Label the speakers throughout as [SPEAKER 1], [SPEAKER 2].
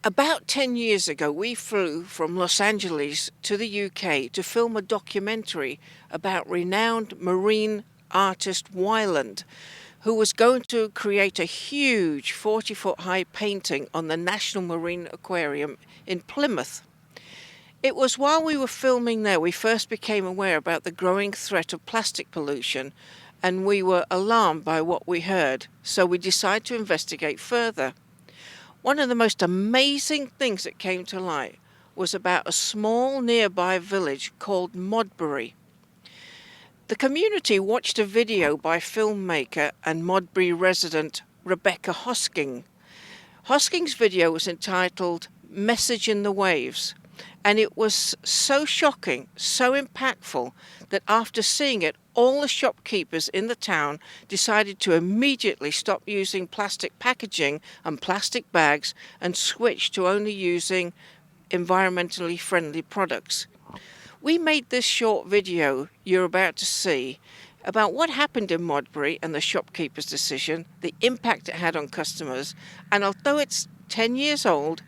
[SPEAKER 1] About 10 years ago, we flew from Los Angeles to the UK to film a documentary about renowned marine artist Wyland, who was going to create a huge 40-foot high painting on the National Marine Aquarium in Plymouth. It was while we were filming there we first became aware about the growing threat of plastic pollution, and we were alarmed by what we heard, so we decided to investigate further. One of the most amazing things that came to light was about a small nearby village called Modbury. The community watched a video by filmmaker and Modbury resident Rebecca Hosking. Hosking's video was entitled Message in the Waves, and it was so shocking, so impactful, that after seeing it, all the shopkeepers in the town decided to immediately stop using plastic packaging and plastic bags and switch to only using environmentally friendly products. We made this short video you're about to see about what happened in Modbury and the shopkeepers' decision, the impact it had on customers, and although it's 10 years old,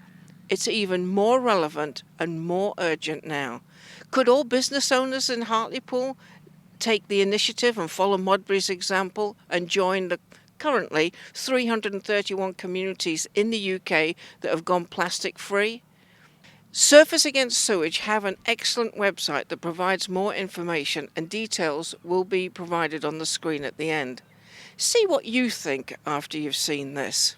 [SPEAKER 1] it's even more relevant and more urgent now. Could all business owners in Hartlepool take the initiative and follow Modbury's example and join the currently 331 communities in the UK that have gone plastic free? Surfers Against Sewage have an excellent website that provides more information, and details will be provided on the screen at the end. See what you think after you've seen this.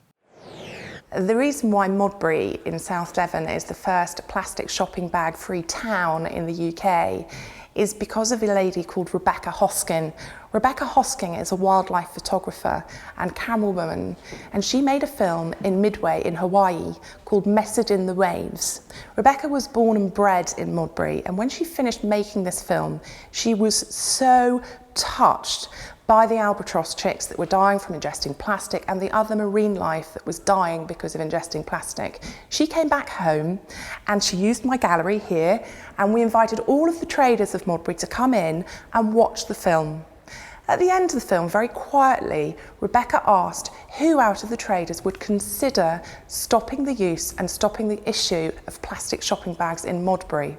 [SPEAKER 2] The reason why Modbury in South Devon is the first plastic shopping bag free town in the UK is because of a lady called Rebecca Hosking. Rebecca Hosking is a wildlife photographer and camerawoman, and she made a film in Midway in Hawaii called Message in the Waves. Rebecca was born and bred in Modbury, and when she finished making this film, she was so touched by the albatross chicks that were dying from ingesting plastic and the other marine life that was dying because of ingesting plastic. She came back home and she used my gallery here, and we invited all of the traders of Modbury to come in and watch the film. At the end of the film, very quietly, Rebecca asked who out of the traders would consider stopping the use and stopping the issue of plastic shopping bags in Modbury.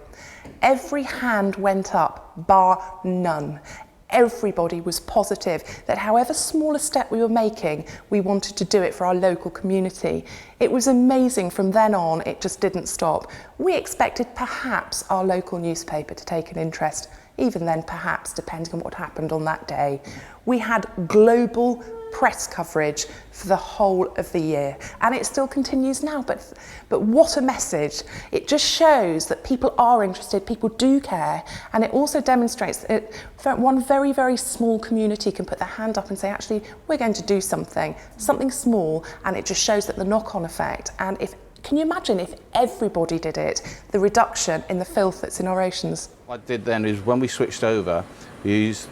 [SPEAKER 2] Every hand went up, bar none. Everybody was positive that however small a step we were making, we wanted to do it for our local community. It was amazing. From then on, it just didn't stop. We expected perhaps our local newspaper to take an interest, even then perhaps, depending on what happened on that day. We had global press coverage for the whole of the year, and it still continues now, but what a message. It just shows that people are interested, people do care, and it also demonstrates that one very, very small community can put their hand up and say, actually, we're going to do something small, and it just shows that the knock-on effect. And can you imagine if everybody did it, the reduction in the filth that's in our oceans?
[SPEAKER 3] What I did then is when we switched over, we used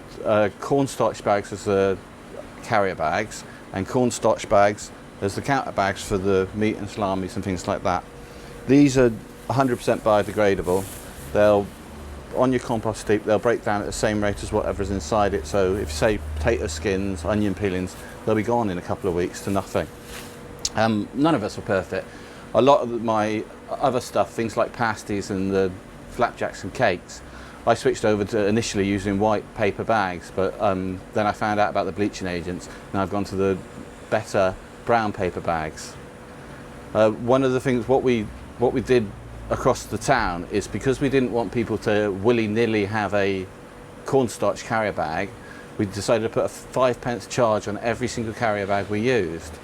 [SPEAKER 3] cornstarch bags as the carrier bags and cornstarch bags as the counter bags for the meat and salamis and things like that. These are 100% biodegradable. They'll, on your compost heap, they'll break down at the same rate as whatever's inside it. So if you say potato skins, onion peelings, they'll be gone in a couple of weeks to nothing. None of us are perfect. A lot of my other stuff, things like pasties and the flapjacks and cakes, I switched over to initially using white paper bags, but then I found out about the bleaching agents, and I've gone to the better brown paper bags. One of the things, what we did across the town is, because we didn't want people to willy-nilly have a cornstarch carrier bag, we decided to put a 5p charge on every single carrier bag we used.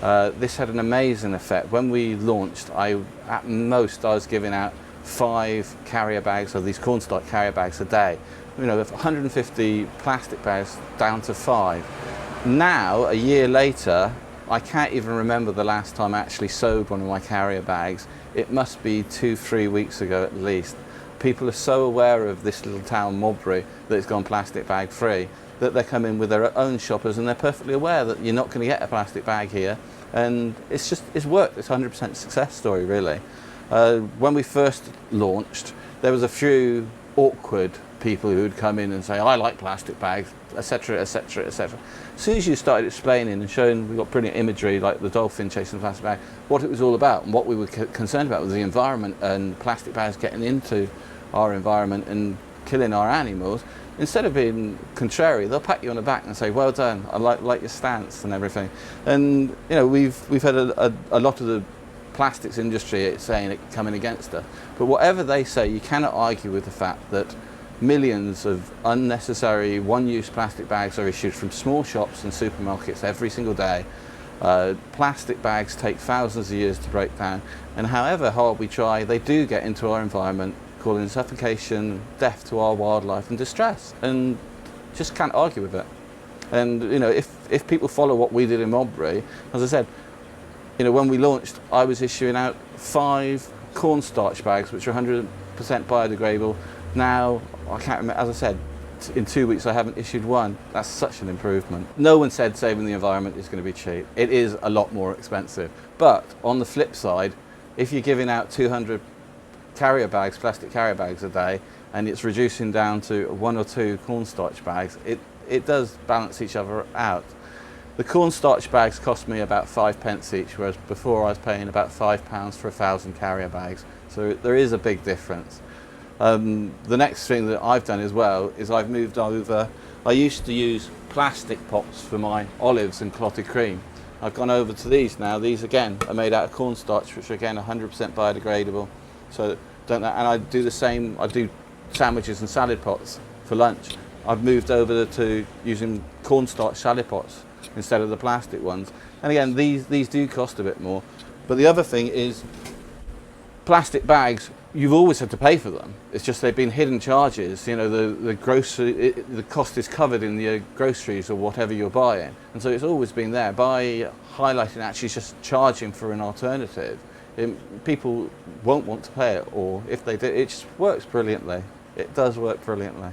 [SPEAKER 3] This had an amazing effect. When we launched, at most I was giving out 5 carrier bags of these cornstarch carrier bags a day. You know, 150 plastic bags down to 5. Now, a year later, I can't even remember the last time I actually sewed one of my carrier bags. It must be 2-3 weeks ago at least. People are so aware of this little town, Modbury, that it's gone plastic bag free, that they come in with their own shoppers and they're perfectly aware that you're not going to get a plastic bag here. And it's worked. It's a 100% success story, really. When we first launched, there was a few awkward people who would come in and say, I like plastic bags, etc., etc., etc. As soon as you started explaining and showing, we got brilliant imagery like the dolphin chasing the plastic bag, what it was all about and what we were concerned about was the environment and plastic bags getting into our environment and killing our animals. Instead of being contrary, they'll pat you on the back and say, well done, I like your stance and everything. And you know, we've had a lot of the plastics industry saying it coming against us. But whatever they say, you cannot argue with the fact that millions of unnecessary one-use plastic bags are issued from small shops and supermarkets every single day. Plastic bags take thousands of years to break down, and however hard we try, they do get into our environment, causing suffocation, death to our wildlife and distress, and just can't argue with it. And you know, if people follow what we did in Modbury, as I said, you know, when we launched, I was issuing out 5 cornstarch bags which are 100% biodegradable. Now, I can't remember, as I said, in 2 weeks I haven't issued one. That's such an improvement. No one said saving the environment is going to be cheap. It is a lot more expensive. But on the flip side, if you're giving out 200 carrier bags, plastic carrier bags a day, and it's reducing down to 1 or 2 cornstarch bags, it does balance each other out. The cornstarch bags cost me about 5 pence each, whereas before I was paying about £5 for 1,000 carrier bags. So there is a big difference. The next thing that I've done as well is I've moved over. I used to use plastic pots for my olives and clotted cream. I've gone over to these now. These again are made out of cornstarch, which are again 100% biodegradable. So and I do the same. I do sandwiches and salad pots for lunch. I've moved over to using cornstarch salad pots instead of the plastic ones. And again, these do cost a bit more. But the other thing is, plastic bags, you've always had to pay for them. It's just they've been hidden charges. You know, the cost is covered in the groceries or whatever you're buying, and so it's always been there. By highlighting actually just charging for an alternative, people won't want to pay it, or if they do, it just works brilliantly. It does work brilliantly.